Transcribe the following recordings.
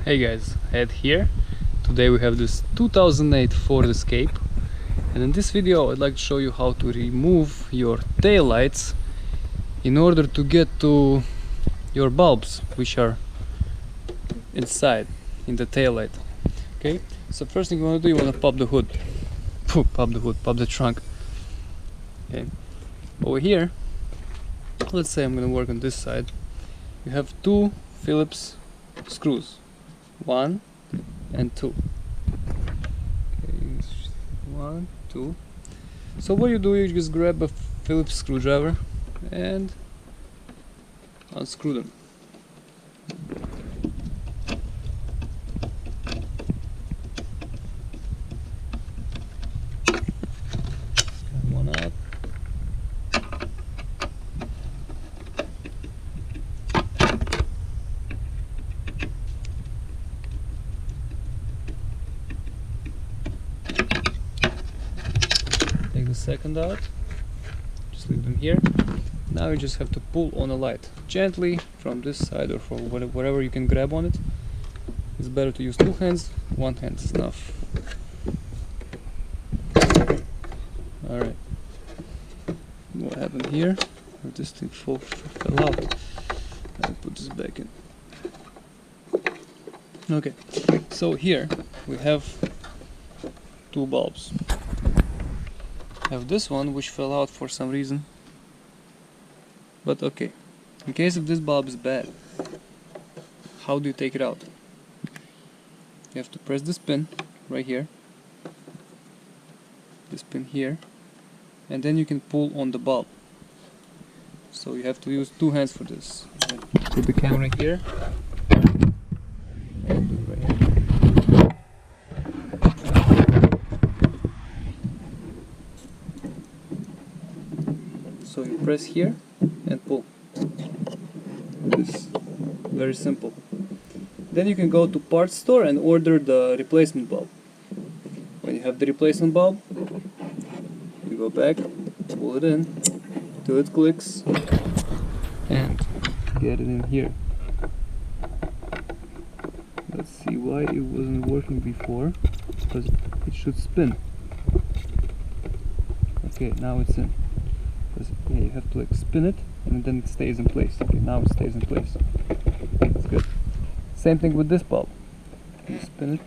Hey guys, Ed here. Today we have this 2008 Ford Escape, and in this video I'd like to show you how to remove your tail lights in order to get to your bulbs, which are inside in the tail light. Okay, so first thing you want to do, you want to pop the hood. Pop the trunk. Okay, over here, let's say I'm gonna work on this side. You have two Phillips screws, 1 and 2. Okay, 1, 2. So what you do, you just grab a Phillips screwdriver and unscrew them. One out. Take the second out, just leave them here. Now you just have to pull on a light gently from this side or from whatever you can grab on it. It's better to use two hands, one hand is enough. Alright, what happened here? This thing fell out. I'll put this back in. Okay, so here we have two bulbs. Have this one which fell out for some reason, but okay, in case if this bulb is bad, how do you take it out? You have to press this pin right here, this pin here, and then you can pull on the bulb. So you have to use two hands for this. Put the camera here and do it right here. So you press here and pull. This very simple. Then you can go to parts store and order the replacement bulb. When you have the replacement bulb, you go back, pull it in till it clicks, and get it in here. Let's see why it wasn't working before, because it should spin. Okay, now it's in. Yeah, you have to like spin it and then it stays in place. Okay, now it stays in place. That's good. Same thing with this bulb. You spin it.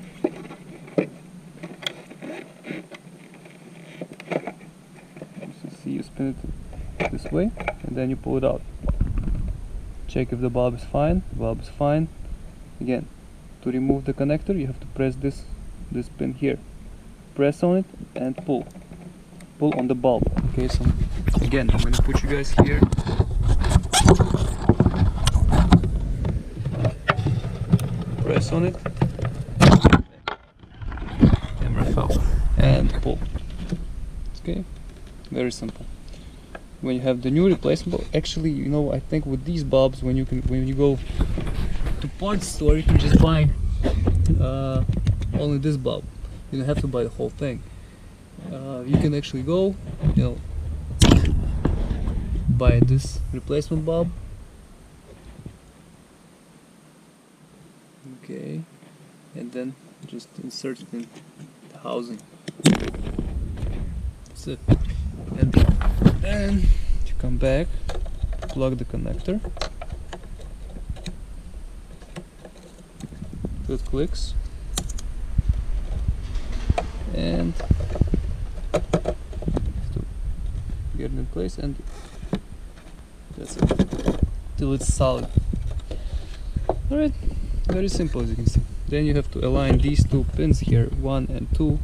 You spin it this way and then you pull it out. Check if the bulb is fine. The bulb is fine. Again, to remove the connector, you have to press this pin here. Press on it and pull. Pull on the bulb. Okay, so again, I'm gonna put you guys here. Press on it. Camera fell. And pull. Okay, very simple. When you have the new replacement bulb, actually, you know, I think with these bulbs, when you go to parts store, you can just buy only this bulb. You don't have to buy the whole thing. You can actually go, you know, buy this replacement bulb. Okay, and then just insert it in the housing. That's it. And then you come back, plug the connector till it clicks, and get it in place, and that's it, till it's solid. Alright, very simple as you can see. Then you have to align these two pins here, 1 and 2.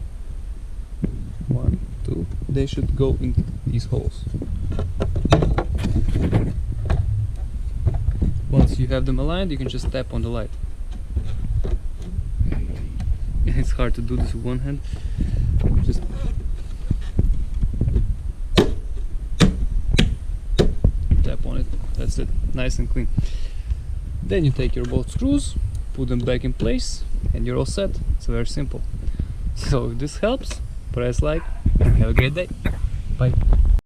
1, 2. They should go into these holes. Once you have them aligned, you can just tap on the light. It's hard to do this with one hand. Just tap on it. That's it. Nice and clean. Then you take your both screws, put them back in place, and you're all set. It's very simple. So if this helps, press like. Have a great day. Bye.